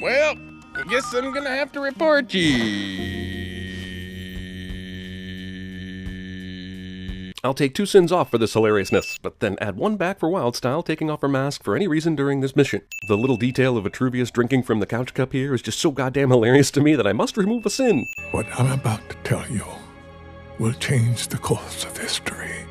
Well, I guess I'm gonna have to report you. I'll take 2 sins off for this hilariousness, but then add 1 back for Wild Style taking off her mask for any reason during this mission. The little detail of Vitruvius drinking from the couch cup here is just so goddamn hilarious to me that I must remove a sin. What I'm about to tell you will change the course of history.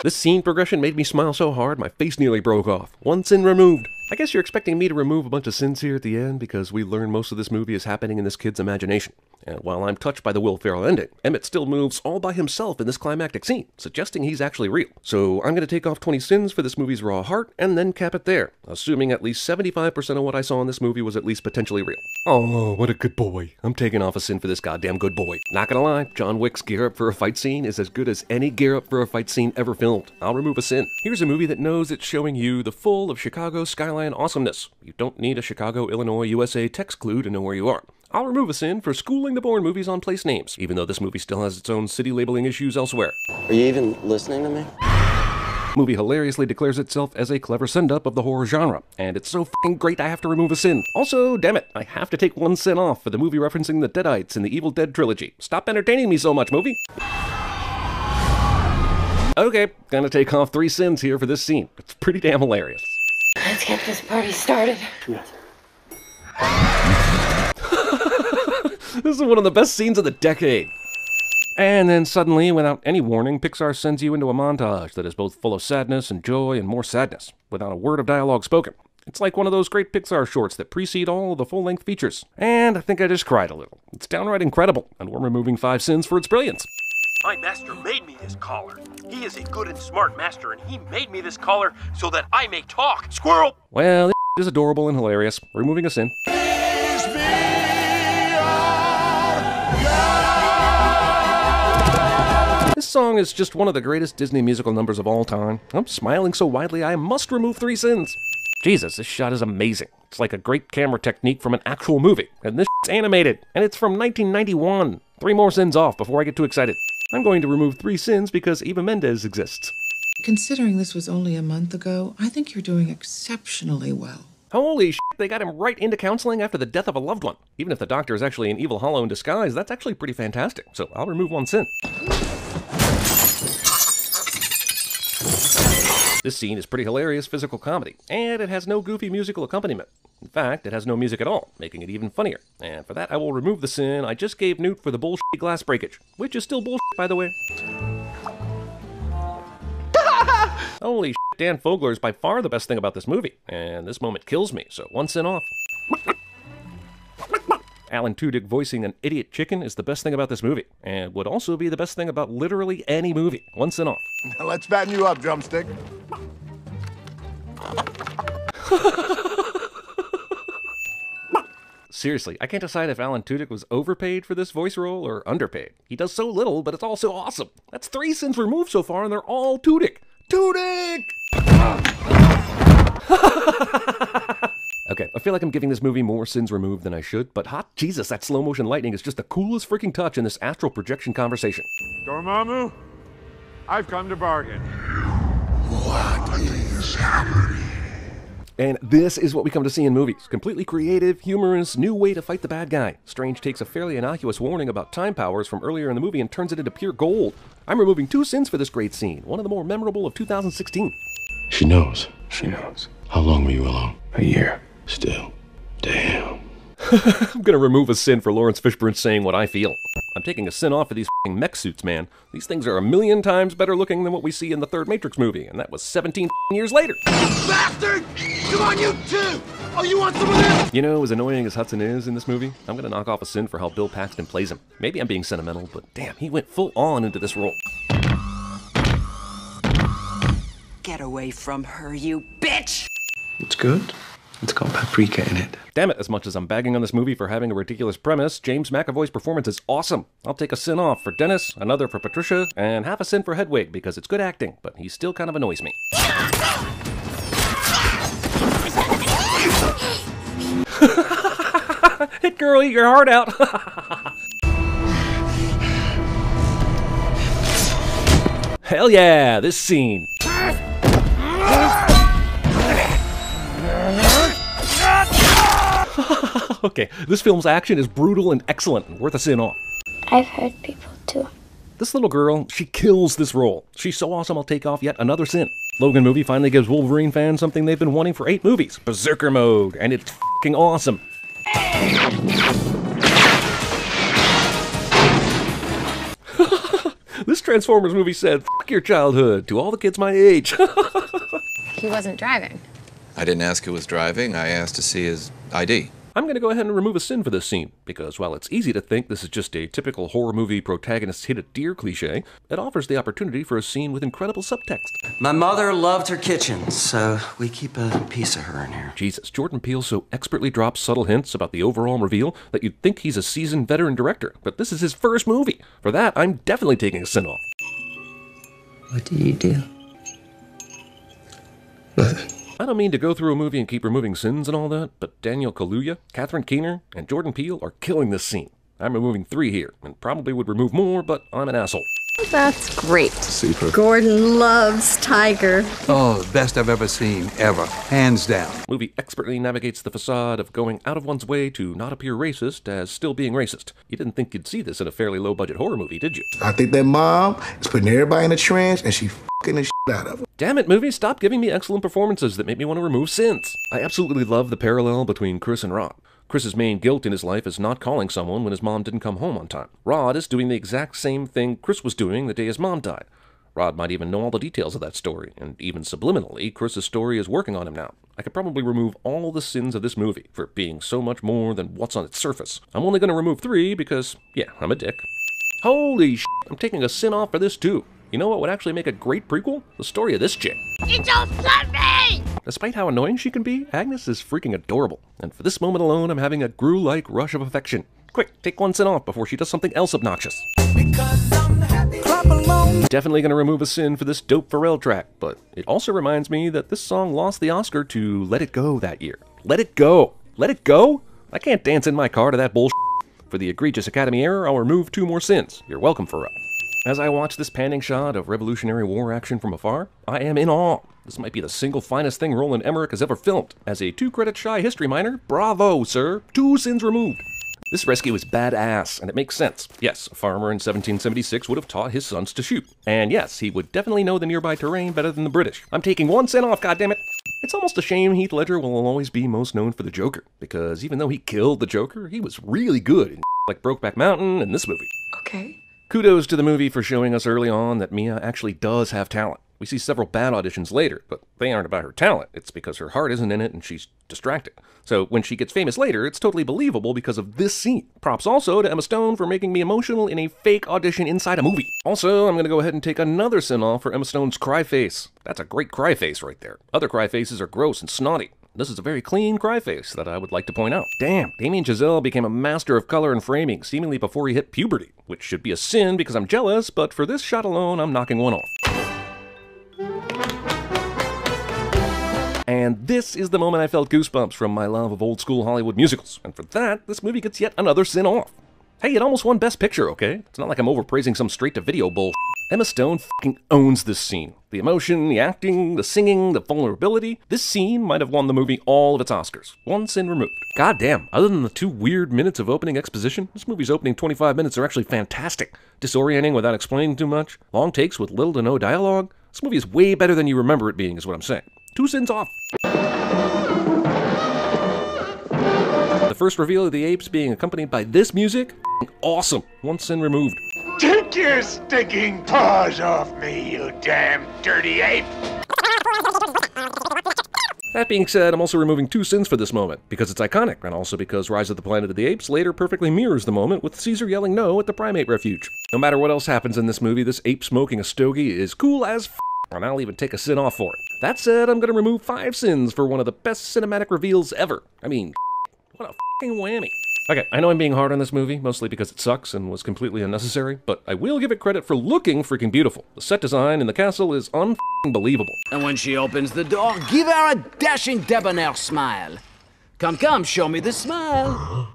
This scene progression made me smile so hard my face nearly broke off. 1 sin removed. I guess you're expecting me to remove a bunch of sins here at the end because we learn most of this movie is happening in this kid's imagination. And while I'm touched by the Will Ferrell ending, Emmett still moves all by himself in this climactic scene, suggesting he's actually real. So I'm going to take off 20 sins for this movie's raw heart and then cap it there, assuming at least 75% of what I saw in this movie was at least potentially real. Oh, what a good boy. I'm taking off a sin for this goddamn good boy. Not gonna lie, John Wick's gear up for a fight scene is as good as any gear up for a fight scene ever filmed. I'll remove a sin. Here's a movie that knows it's showing you the full of Chicago skyline awesomeness. You don't need a Chicago, Illinois, USA text clue to know where you are. I'll remove a sin for schooling the Bourne movies on place names, even though this movie still has its own city labeling issues elsewhere. Are you even listening to me? Movie hilariously declares itself as a clever send-up of the horror genre, and it's so f***ing great I have to remove a sin. Also, damn it, I have to take 1 sin off for the movie referencing the Deadites in the Evil Dead trilogy. Stop entertaining me so much, movie! Okay, gonna take off 3 sins here for this scene. It's pretty damn hilarious. Let's get this party started. This is one of the best scenes of the decade. And then suddenly, without any warning, Pixar sends you into a montage that is both full of sadness and joy and more sadness, without a word of dialogue spoken. It's like one of those great Pixar shorts that precede all of the full-length features. And I think I just cried a little. It's downright incredible, and we're removing 5 sins for its brilliance. My master made me this collar. He is a good and smart master, and he made me this collar so that I may talk. Squirrel! Well, this is adorable and hilarious. Removing a sin. This song is just one of the greatest Disney musical numbers of all time. I'm smiling so widely I must remove 3 sins. Jesus, this shot is amazing. It's like a great camera technique from an actual movie. And this shit's animated. And it's from 1991. 3 more sins off before I get too excited. I'm going to remove 3 sins because Eva Mendes exists. Considering this was only a month ago, I think you're doing exceptionally well. Holy shit, they got him right into counseling after the death of a loved one. Even if the doctor is actually an evil hollow in disguise, that's actually pretty fantastic. So I'll remove 1 sin. This scene is pretty hilarious physical comedy, and it has no goofy musical accompaniment. In fact, it has no music at all, making it even funnier. And for that, I will remove the sin I just gave Newt for the bullshit glass breakage, which is still bullshit, by the way. Holy shit, Dan Fogler is by far the best thing about this movie, and this moment kills me, so 1 sin off. Alan Tudyk voicing an idiot chicken is the best thing about this movie, and would also be the best thing about literally any movie. 1 sin off. Now let's fatten you up, Drumstick. Seriously, I can't decide if Alan Tudyk was overpaid for this voice role or underpaid. He does so little, but it's all so awesome. That's 3 sins removed so far, and they're all Tudyk. Tudyk! Okay, I feel like I'm giving this movie more sins removed than I should, but hot Jesus, that slow motion lightning is just the coolest freaking touch in this astral projection conversation. Dormammu, I've come to bargain. What is happening? And this is what we come to see in movies. Completely creative, humorous, new way to fight the bad guy. Strange takes a fairly innocuous warning about time powers from earlier in the movie and turns it into pure gold. I'm removing 2 sins for this great scene, one of the more memorable of 2016. She knows. She knows. How long were you alone? A year. Still. Damn. I'm gonna remove a sin for Lawrence Fishburne saying what I feel. I'm taking a sin off for these f***ing mech suits, man. These things are 1,000,000 times better looking than what we see in the 3rd Matrix movie, and that was 17 years later. Bastard! Come on, you too! Oh, you want some of this? You know, as annoying as Hudson is in this movie, I'm gonna knock off a sin for how Bill Paxton plays him. Maybe I'm being sentimental, but damn, he went full on into this role. Get away from her, you bitch! It's good. It's got paprika in it. Damn it, as much as I'm bagging on this movie for having a ridiculous premise, James McAvoy's performance is awesome. I'll take a sin off for Dennis, another for Patricia, and half a sin for Hedwig because it's good acting, but he still kind of annoys me. Hit girl, eat your heart out. Hell yeah, this scene. Okay, this film's action is brutal and excellent and worth a sin off. I've heard people too. This little girl, she kills this role. She's so awesome I'll take off yet another sin. Logan movie finally gives Wolverine fans something they've been wanting for 8 movies, Berserker mode, and it's f***ing awesome. This Transformers movie said, "F*** your childhood," to all the kids my age. He wasn't driving. I didn't ask who was driving, I asked to see his ID. I'm going to go ahead and remove a sin for this scene, because while it's easy to think this is just a typical horror movie protagonist hit a deer cliche, it offers the opportunity for a scene with incredible subtext. My mother loved her kitchen, so we keep a piece of her in here. Jesus, Jordan Peele so expertly drops subtle hints about the overall reveal that you'd think he's a seasoned veteran director, but this is his first movie. For that, I'm definitely taking a sin off. What do you do? Nothing. I don't mean to go through a movie and keep removing sins and all that, but Daniel Kaluuya, Catherine Keener, and Jordan Peele are killing this scene. I'm removing 3 here, and probably would remove more, but I'm an asshole. That's great. Super. Gordon loves Tiger. Oh, the best I've ever seen, ever. Hands down. Movie expertly navigates the facade of going out of one's way to not appear racist as still being racist. You didn't think you'd see this in a fairly low-budget horror movie, did you? I think that mom is putting everybody in a trance, and she f***ing the shit out of them. Damn it, movie, stop giving me excellent performances that make me want to remove sins. I absolutely love the parallel between Chris and Rod. Chris's main guilt in his life is not calling someone when his mom didn't come home on time. Rod is doing the exact same thing Chris was doing the day his mom died. Rod might even know all the details of that story, and even subliminally, Chris's story is working on him now. I could probably remove all the sins of this movie for being so much more than what's on its surface. I'm only going to remove 3 because, yeah, I'm a dick. Holy shit, I'm taking a sin off for this too. You know what would actually make a great prequel? The story of this chick. You don't love me! Despite how annoying she can be, Agnes is freaking adorable. And for this moment alone, I'm having a Gru-like rush of affection. Quick, take 1 sin off before she does something else obnoxious. Definitely gonna remove a sin for this dope Pharrell track, but it also reminds me that this song lost the Oscar to Let It Go that year. Let it go! Let it go? I can't dance in my car to that bullshit. For the egregious Academy error, I'll remove 2 more sins. You're welcome, Pharrell. As I watch this panning shot of Revolutionary War action from afar, I am in awe. This might be the single finest thing Roland Emmerich has ever filmed. As a 2-credit shy history minor, bravo, sir. 2 sins removed. This rescue is badass, and it makes sense. Yes, a farmer in 1776 would have taught his sons to shoot. And yes, he would definitely know the nearby terrain better than the British. I'm taking 1 sin off, goddammit. It's almost a shame Heath Ledger will always be most known for the Joker, because even though he killed the Joker, he was really good in like Brokeback Mountain and this movie. Okay. Kudos to the movie for showing us early on that Mia actually does have talent. We see several bad auditions later, but they aren't about her talent. It's because her heart isn't in it and she's distracted. So when she gets famous later, it's totally believable because of this scene. Props also to Emma Stone for making me emotional in a fake audition inside a movie. Also, I'm going to go ahead and take another sin off for Emma Stone's cry face. That's a great cry face right there. Other cry faces are gross and snotty. This is a very clean cry face that I would like to point out. Damn, Damien Chazelle became a master of color and framing seemingly before he hit puberty, which should be a sin because I'm jealous, but for this shot alone, I'm knocking 1 off. And this is the moment I felt goosebumps from my love of old school Hollywood musicals, and for that, this movie gets yet another sin off. Hey, it almost won Best Picture, okay? It's not like I'm overpraising some straight-to-video bullshit. Emma Stone f***ing owns this scene. The emotion, the acting, the singing, the vulnerability. This scene might have won the movie all of its Oscars. 1 sin removed. God damn, other than the 2 weird minutes of opening exposition, this movie's opening 25 minutes are actually fantastic. Disorienting without explaining too much. Long takes with little to no dialogue. This movie is way better than you remember it being, is what I'm saying. 2 sins off. The first reveal of the apes being accompanied by this music? Awesome. 1 sin removed. Take your stinking paws off me, you damn dirty ape! That being said, I'm also removing 2 sins for this moment, because it's iconic, and also because Rise of the Planet of the Apes later perfectly mirrors the moment with Caesar yelling no at the primate refuge. No matter what else happens in this movie, this ape smoking a stogie is cool as f***, and I'll even take a sin off for it. That said, I'm gonna remove 5 sins for one of the best cinematic reveals ever. I mean, what a f***ing whammy. Okay, I know I'm being hard on this movie, mostly because it sucks and was completely unnecessary, but I will give it credit for looking freaking beautiful. The set design in the castle is unbelievable. And when she opens the door, give her a dashing debonair smile. Come, come, show me the smile.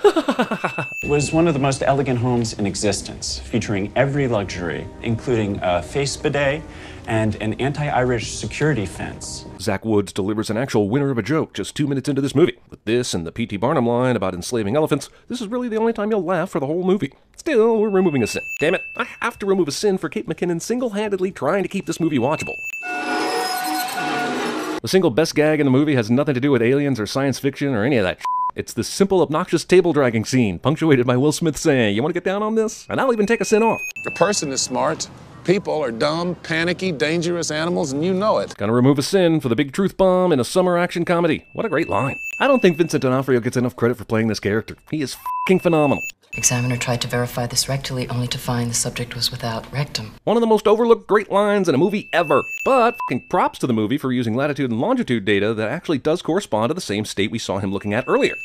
It was one of the most elegant homes in existence, featuring every luxury, including a face bidet and an anti-Irish security fence. Zach Woods delivers an actual winner of a joke just 2 minutes into this movie. With this and the P.T. Barnum line about enslaving elephants, this is really the only time you'll laugh for the whole movie. Still, we're removing a sin. Damn it, I have to remove a sin for Kate McKinnon single-handedly trying to keep this movie watchable. The single best gag in the movie has nothing to do with aliens or science fiction or any of that shit. It's the simple, obnoxious table-dragging scene, punctuated by Will Smith saying, "You want to get down on this?" And I'll even take a sin off. A person is smart. People are dumb, panicky, dangerous animals, and you know it. Gonna remove a sin for the big truth bomb in a summer action comedy. What a great line. I don't think Vincent D'Onofrio gets enough credit for playing this character. He is f***ing phenomenal. Examiner tried to verify this rectally, only to find the subject was without rectum. One of the most overlooked great lines in a movie ever. But f***ing props to the movie for using latitude and longitude data that actually does correspond to the same state we saw him looking at earlier.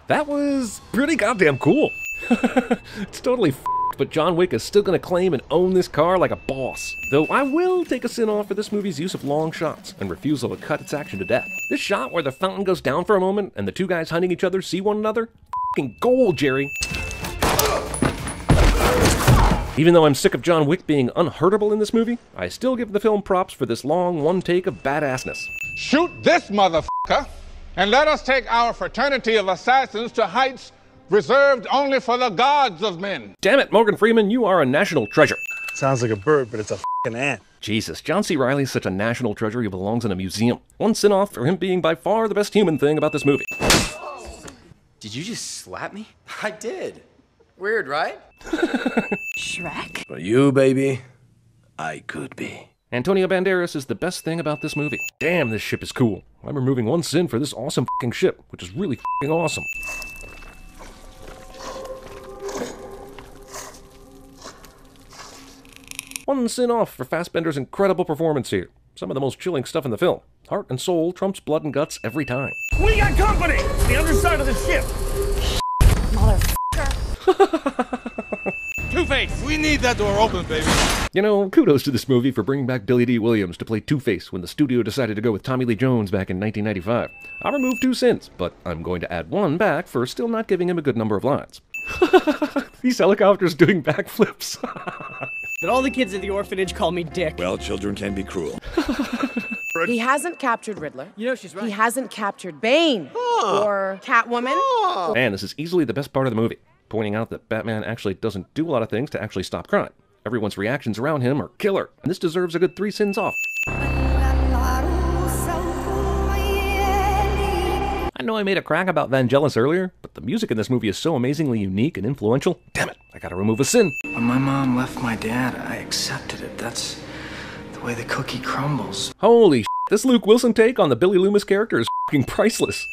That was pretty goddamn cool. It's totally f***ed, but John Wick is still gonna claim and own this car like a boss. Though I will take a sin off for this movie's use of long shots and refusal to cut its action to death. This shot where the fountain goes down for a moment and the two guys hunting each other see one another? F***ing gold, Jerry. Even though I'm sick of John Wick being unhurtable in this movie, I still give the film props for this long one take of badassness. Shoot this motherfucker, and let us take our fraternity of assassins to heights reserved only for the gods of men. Damn it, Morgan Freeman, you are a national treasure. Sounds like a bird, but it's a f***ing ant. Jesus, John C. Reilly's such a national treasure he belongs in a museum. One sin off for him being by far the best human thing about this movie. Did you just slap me? I did. Weird, right? Shrek? For you, baby, I could be. Antonio Banderas is the best thing about this movie. Damn, this ship is cool. I'm removing one sin for this awesome f***ing ship, which is really f***ing awesome. One sin off for Fassbender's incredible performance here. Some of the most chilling stuff in the film. Heart and soul trumps blood and guts every time. We got company! It's the other side of the ship! Two-Face! We need that door open, baby. You know, kudos to this movie for bringing back Billy D. Williams to play Two-Face when the studio decided to go with Tommy Lee Jones back in 1995. I'll remove 2 sins, but I'm going to add 1 back for still not giving him a good number of lines. These helicopters doing backflips. But all the kids at the orphanage call me Dick. Well, children can be cruel. He hasn't captured Riddler. You know she's right. He hasn't captured Bane or Catwoman. And this is easily the best part of the movie, pointing out that Batman actually doesn't do a lot of things to actually stop crime. Everyone's reactions around him are killer, and this deserves a good 3 sins off. I know I made a crack about Vangelis earlier, but the music in this movie is so amazingly unique and influential. Damn it, I gotta remove a sin. When my mom left my dad, I accepted it. That's the way the cookie crumbles. Holy shit, this Luke Wilson take on the Billy Loomis character is f***ing priceless.